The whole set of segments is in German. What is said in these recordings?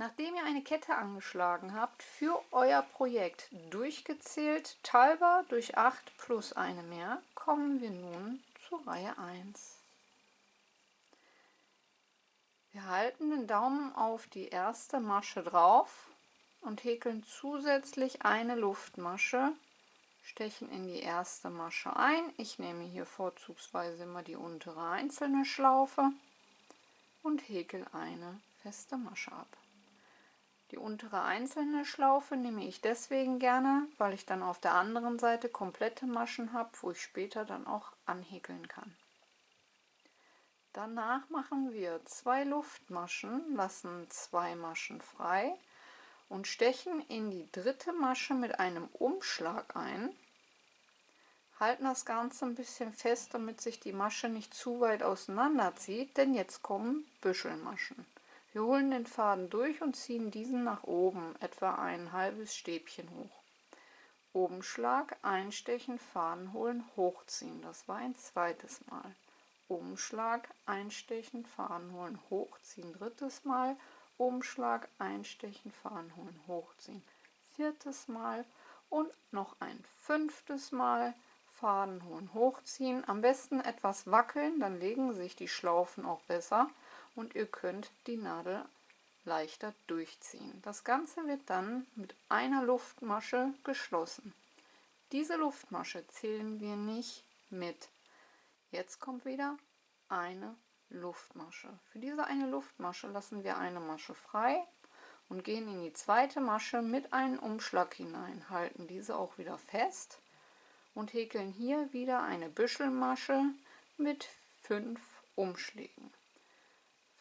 Nachdem ihr eine Kette angeschlagen habt, für euer Projekt durchgezählt, teilbar durch 8 plus eine mehr, kommen wir nun zur Reihe 1. Wir halten den Daumen auf die erste Masche drauf und häkeln zusätzlich eine Luftmasche, stechen in die erste Masche ein. Ich nehme hier vorzugsweise immer die untere einzelne Schlaufe und häkel eine feste Masche ab. Die untere einzelne Schlaufe nehme ich deswegen gerne, weil ich dann auf der anderen Seite komplette Maschen habe, wo ich später dann auch anhäkeln kann. Danach machen wir 2 Luftmaschen, lassen 2 Maschen frei und stechen in die dritte Masche mit einem Umschlag ein, halten das Ganze ein bisschen fest, damit sich die Masche nicht zu weit auseinander zieht, denn jetzt kommen Büschelmaschen. Wir holen den Faden durch und ziehen diesen nach oben, etwa ein halbes Stäbchen hoch. Umschlag, einstechen, Faden holen, hochziehen. Das war ein zweites Mal. Umschlag, einstechen, Faden holen, hochziehen. Drittes Mal. Umschlag, einstechen, Faden holen, hochziehen. Viertes Mal und noch ein fünftes Mal. Faden holen, hochziehen. Am besten etwas wackeln, dann legen sich die Schlaufen auch besser und ihr könnt die Nadel leichter durchziehen. Das Ganze wird dann mit einer Luftmasche geschlossen. Diese Luftmasche zählen wir nicht mit. Jetzt kommt wieder eine Luftmasche. Für diese eine Luftmasche lassen wir eine Masche frei und gehen in die zweite Masche mit einem Umschlag hinein, halten diese auch wieder fest und häkeln hier wieder eine Büschelmasche mit 5 Umschlägen.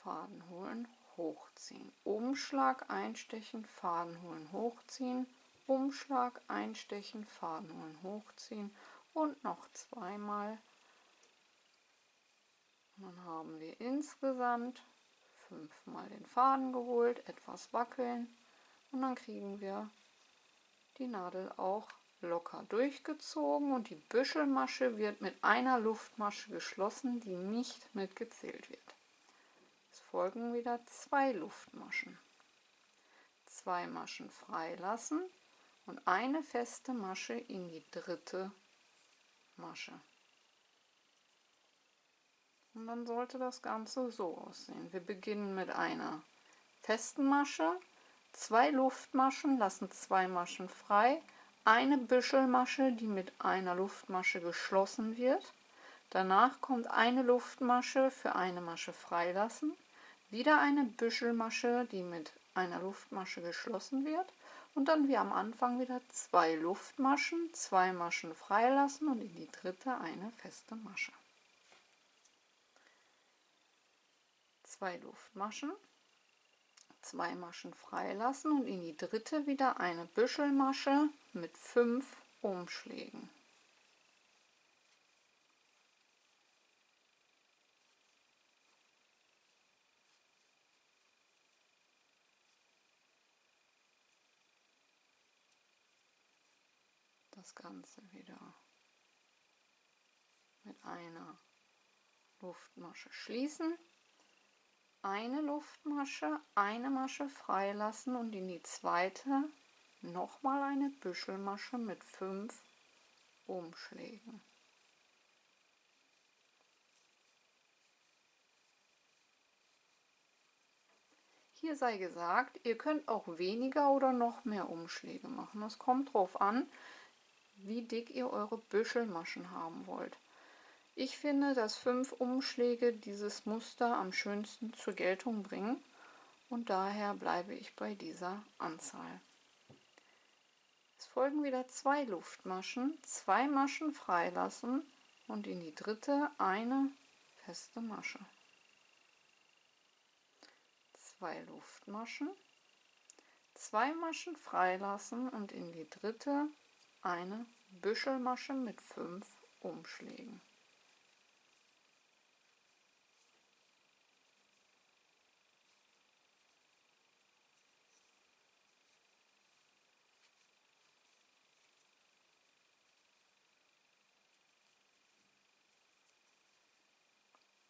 Faden holen, hochziehen, Umschlag, einstechen, Faden holen, hochziehen, Umschlag, einstechen, Faden holen, hochziehen und noch zweimal. Und dann haben wir insgesamt 5 Mal den Faden geholt, etwas wackeln und dann kriegen wir die Nadel auch locker durchgezogen und die Büschelmasche wird mit einer Luftmasche geschlossen, die nicht mitgezählt wird. Es folgen wieder 2 Luftmaschen. 2 Maschen freilassen und eine feste Masche in die dritte Masche. Und dann sollte das Ganze so aussehen. Wir beginnen mit einer festen Masche, 2 Luftmaschen, lassen 2 Maschen frei, eine Büschelmasche, die mit einer Luftmasche geschlossen wird. Danach kommt eine Luftmasche für eine Masche freilassen, wieder eine Büschelmasche, die mit einer Luftmasche geschlossen wird und dann wie am Anfang wieder 2 Luftmaschen, 2 Maschen freilassen und in die dritte eine feste Masche. 2 Luftmaschen, 2 Maschen freilassen und in die dritte wieder eine Büschelmasche mit 5 Umschlägen. Das Ganze wieder mit einer Luftmasche schließen, eine Luftmasche, eine Masche freilassen und in die zweite nochmal eine Büschelmasche mit 5 Umschlägen. Hier sei gesagt, ihr könnt auch weniger oder noch mehr Umschläge machen. Es kommt darauf an, wie dick ihr eure Büschelmaschen haben wollt. Ich finde, dass 5 Umschläge dieses Muster am schönsten zur Geltung bringen und daher bleibe ich bei dieser Anzahl. Es folgen wieder 2 Luftmaschen, 2 Maschen freilassen und in die dritte eine feste Masche. 2 Luftmaschen, 2 Maschen freilassen und in die dritte eine Büschelmasche mit 5 Umschlägen.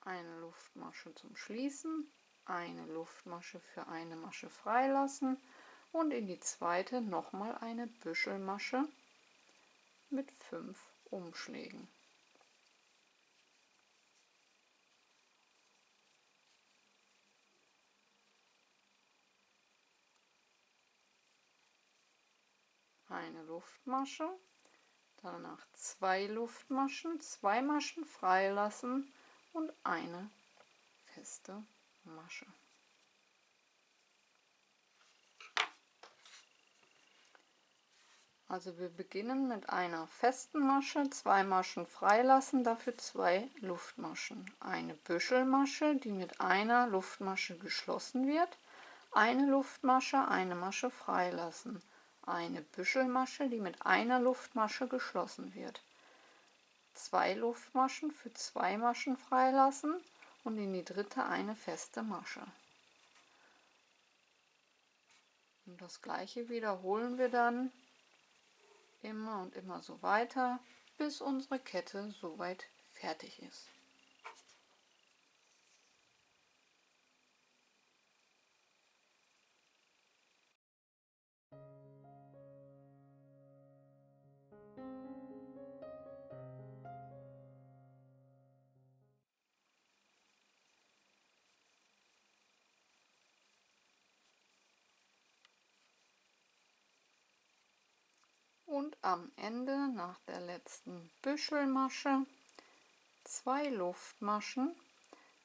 Eine Luftmasche zum Schließen, eine Luftmasche für eine Masche freilassen und in die zweite nochmal eine Büschelmasche mit 5 Umschlägen. Eine Luftmasche, danach 2 Luftmaschen, 2 Maschen freilassen und eine feste Masche. Also wir beginnen mit einer festen Masche, 2 Maschen freilassen, dafür 2 Luftmaschen. Eine Büschelmasche, die mit einer Luftmasche geschlossen wird, eine Luftmasche, eine Masche freilassen. Eine Büschelmasche, die mit einer Luftmasche geschlossen wird. 2 Luftmaschen für 2 Maschen freilassen und in die dritte eine feste Masche. Und das gleiche wiederholen wir dann immer und immer so weiter, bis unsere Kette soweit fertig ist. Und am Ende, nach der letzten Büschelmasche, 2 Luftmaschen,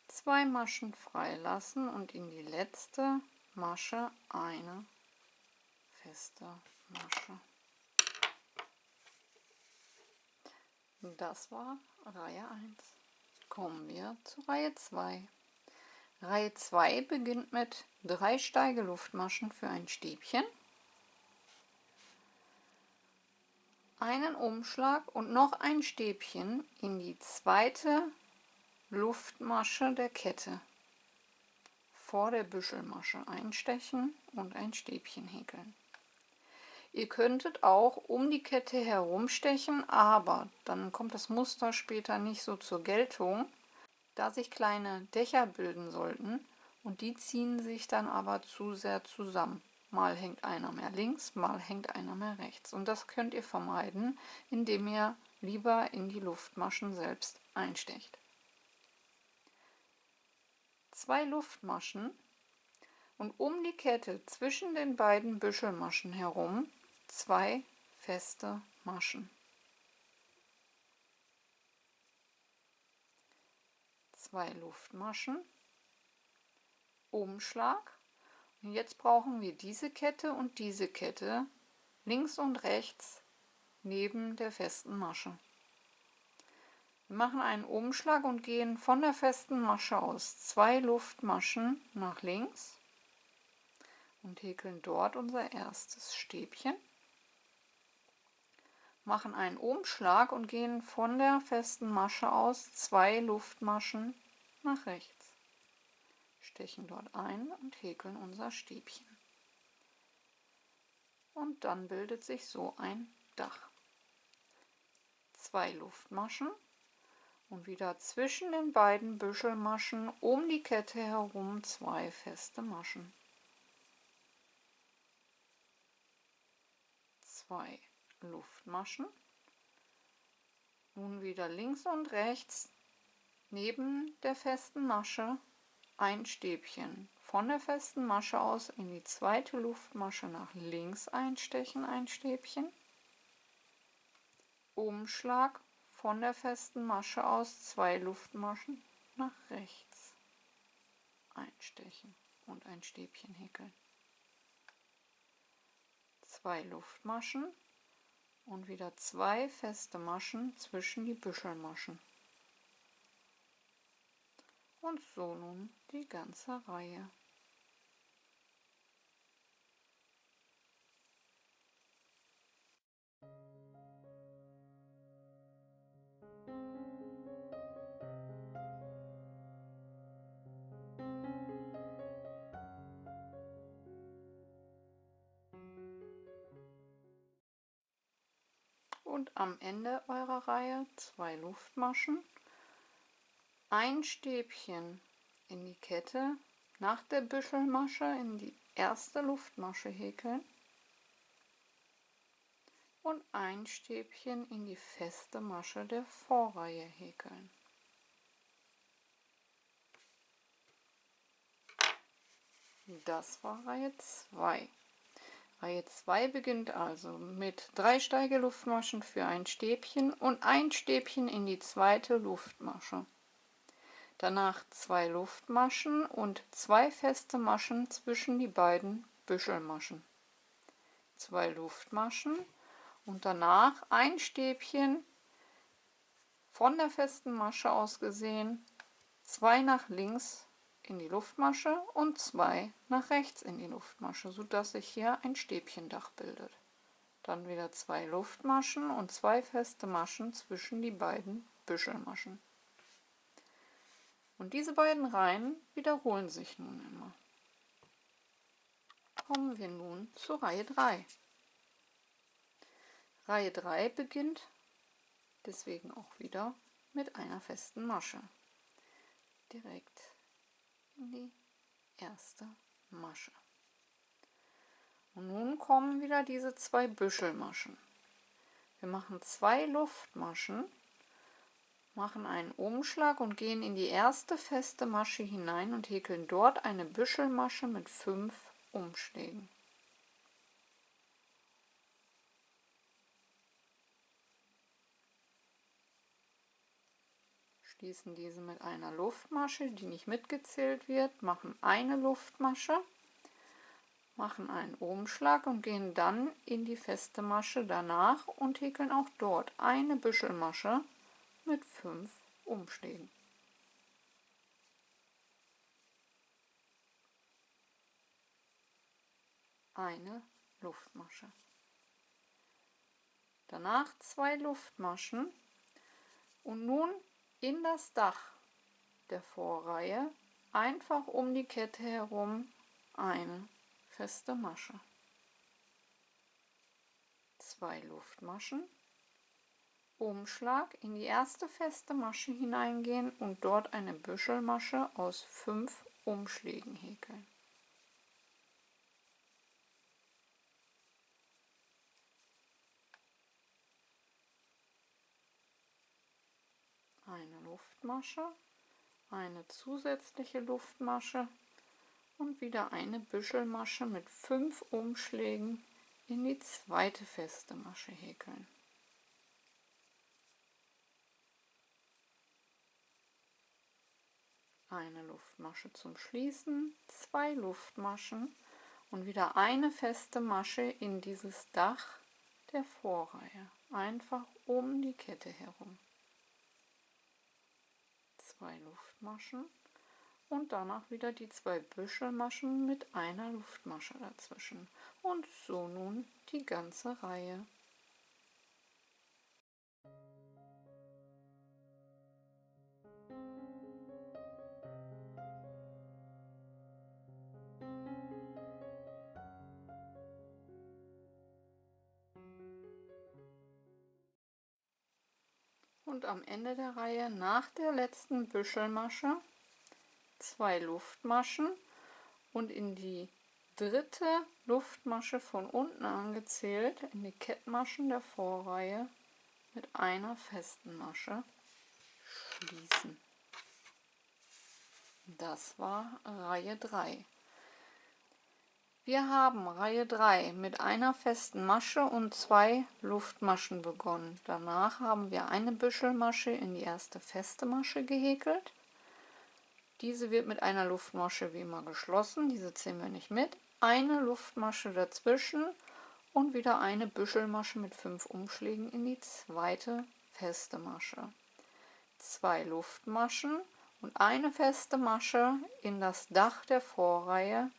2 Maschen freilassen und in die letzte Masche eine feste Masche. Das war Reihe 1. Kommen wir zu Reihe 2. Reihe 2 beginnt mit 3 Steigeluftmaschen für ein Stäbchen, einen Umschlag und noch ein Stäbchen in die zweite Luftmasche der Kette. Vor der Büschelmasche einstechen und ein Stäbchen häkeln. Ihr könntet auch um die Kette herumstechen, aber dann kommt das Muster später nicht so zur Geltung, da sich kleine Dächer bilden sollten und die ziehen sich dann aber zu sehr zusammen. Mal hängt einer mehr links, mal hängt einer mehr rechts. Und das könnt ihr vermeiden, indem ihr lieber in die Luftmaschen selbst einstecht. 2 Luftmaschen und um die Kette zwischen den beiden Büschelmaschen herum 2 feste Maschen. 2 Luftmaschen, Umschlag. Und jetzt brauchen wir diese Kette und diese Kette links und rechts neben der festen Masche. Wir machen einen Umschlag und gehen von der festen Masche aus 2 Luftmaschen nach links und häkeln dort unser erstes Stäbchen. Machen einen Umschlag und gehen von der festen Masche aus 2 Luftmaschen nach rechts. Stechen dort ein und häkeln unser Stäbchen. Und dann bildet sich so ein Dach. 2 Luftmaschen und wieder zwischen den beiden Büschelmaschen um die Kette herum 2 feste Maschen. 2 Luftmaschen. Nun wieder links und rechts neben der festen Masche ein Stäbchen. Von der festen Masche aus in die zweite Luftmasche nach links einstechen, ein Stäbchen. Umschlag von der festen Masche aus 2 Luftmaschen nach rechts einstechen und ein Stäbchen häkeln. 2 Luftmaschen und wieder 2 feste Maschen zwischen die Büschelmaschen. Und so nun die ganze Reihe. Und am Ende eurer Reihe 2 Luftmaschen, ein Stäbchen in die Kette nach der Büschelmasche in die erste Luftmasche häkeln und ein Stäbchen in die feste Masche der Vorreihe häkeln. Das war Reihe 2. Reihe 2 beginnt also mit 3 Steigeluftmaschen für ein Stäbchen und ein Stäbchen in die zweite Luftmasche. Danach 2 Luftmaschen und 2 feste Maschen zwischen die beiden Büschelmaschen. 2 Luftmaschen und danach ein Stäbchen von der festen Masche aus gesehen, 2 nach links in die Luftmasche und 2 nach rechts in die Luftmasche, sodass sich hier ein Stäbchendach bildet. Dann wieder 2 Luftmaschen und 2 feste Maschen zwischen die beiden Büschelmaschen. Und diese beiden Reihen wiederholen sich nun immer. Kommen wir nun zur Reihe 3. Reihe 3 beginnt deswegen auch wieder mit einer festen Masche. Direkt in die erste Masche. Und nun kommen wieder diese 2 Büschelmaschen. Wir machen 2 Luftmaschen, machen einen Umschlag und gehen in die erste feste Masche hinein und häkeln dort eine Büschelmasche mit 5 Umschlägen. Schließen diese mit einer Luftmasche, die nicht mitgezählt wird, machen eine Luftmasche, machen einen Umschlag und gehen dann in die feste Masche danach und häkeln auch dort eine Büschelmasche mit 5 Umschlägen. Eine Luftmasche. Danach 2 Luftmaschen und nun in das Dach der Vorreihe einfach um die Kette herum eine feste Masche. 2 Luftmaschen, Umschlag, in die erste feste Masche hineingehen und dort eine Büschelmasche aus 5 Umschlägen häkeln. Eine Luftmasche, eine zusätzliche Luftmasche und wieder eine Büschelmasche mit 5 Umschlägen in die zweite feste Masche häkeln. Eine Luftmasche zum Schließen, 2 Luftmaschen und wieder eine feste Masche in dieses Dach der Vorreihe, einfach um die Kette herum. 2 Luftmaschen und danach wieder die 2 Büschelmaschen mit einer Luftmasche dazwischen. Und so nun die ganze Reihe. Und am Ende der Reihe nach der letzten Büschelmasche 2 Luftmaschen und in die dritte Luftmasche von unten angezählt, in die Kettmaschen der Vorreihe mit einer festen Masche schließen. Das war Reihe 3. Wir haben Reihe 3 mit einer festen Masche und 2 Luftmaschen begonnen. Danach haben wir eine Büschelmasche in die erste feste Masche gehäkelt. Diese wird mit einer Luftmasche wie immer geschlossen, diese zählen wir nicht mit. Eine Luftmasche dazwischen und wieder eine Büschelmasche mit 5 Umschlägen in die zweite feste Masche. 2 Luftmaschen und eine feste Masche in das Dach der Vorreihe,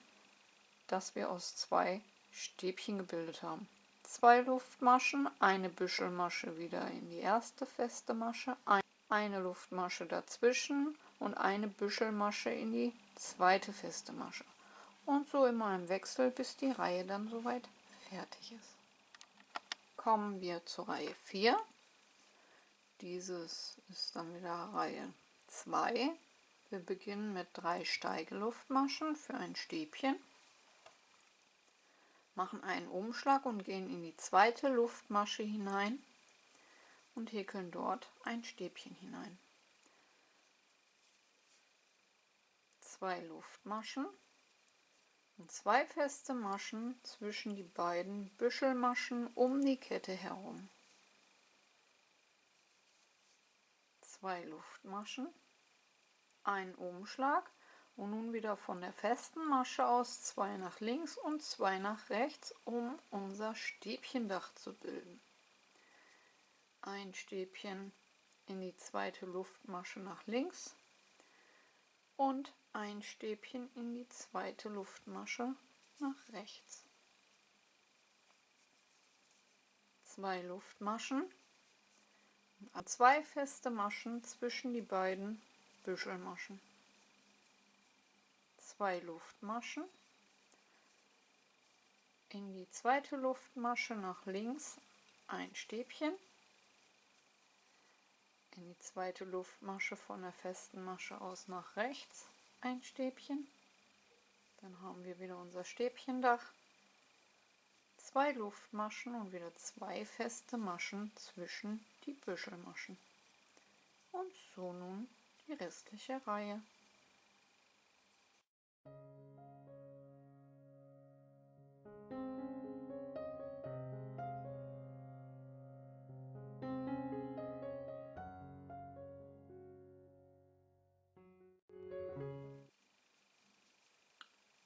das wir aus 2 Stäbchen gebildet haben. 2 Luftmaschen, eine Büschelmasche wieder in die erste feste Masche, eine Luftmasche dazwischen und eine Büschelmasche in die zweite feste Masche. Und so immer im Wechsel, bis die Reihe dann soweit fertig ist. Kommen wir zur Reihe 4. Dieses ist dann wieder Reihe 2. Wir beginnen mit 3 Steigeluftmaschen für ein Stäbchen, machen einen Umschlag und gehen in die zweite Luftmasche hinein und häkeln dort ein Stäbchen hinein. 2 Luftmaschen und 2 feste Maschen zwischen die beiden Büschelmaschen um die Kette herum. 2 Luftmaschen, ein Umschlag und nun wieder von der festen Masche aus 2 nach links und 2 nach rechts, um unser Stäbchendach zu bilden. Ein Stäbchen in die zweite Luftmasche nach links und ein Stäbchen in die zweite Luftmasche nach rechts. 2 Luftmaschen, 2 feste Maschen zwischen die beiden Büschelmaschen. 2 Luftmaschen, in die zweite Luftmasche nach links ein Stäbchen, in die zweite Luftmasche von der festen Masche aus nach rechts ein Stäbchen, dann haben wir wieder unser Stäbchendach, 2 Luftmaschen und wieder 2 feste Maschen zwischen die Büschelmaschen. Und so nun die restliche Reihe.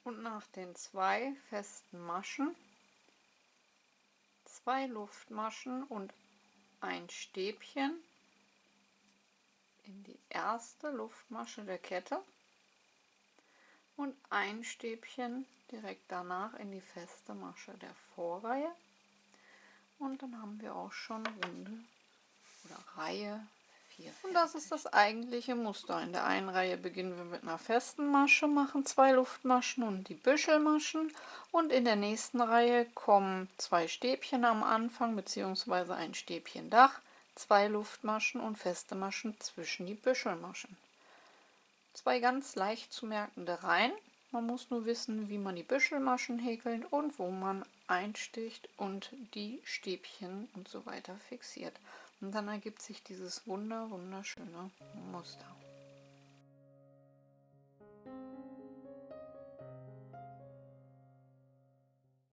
Und nach den 2 festen Maschen 2 Luftmaschen und ein Stäbchen in die erste Luftmasche der Kette und ein Stäbchen direkt danach in die feste Masche der Vorreihe. Und dann haben wir auch schon Runde oder Reihe 4. Und das ist das eigentliche Muster. In der einen Reihe beginnen wir mit einer festen Masche, machen 2 Luftmaschen und die Büschelmaschen. Und in der nächsten Reihe kommen 2 Stäbchen am Anfang bzw. ein Stäbchendach, 2 Luftmaschen und feste Maschen zwischen die Büschelmaschen. 2 ganz leicht zu merkende Reihen. Man muss nur wissen, wie man die Büschelmaschen häkelt und wo man einsticht und die Stäbchen und so weiter fixiert. Und dann ergibt sich dieses wunderschöne Muster.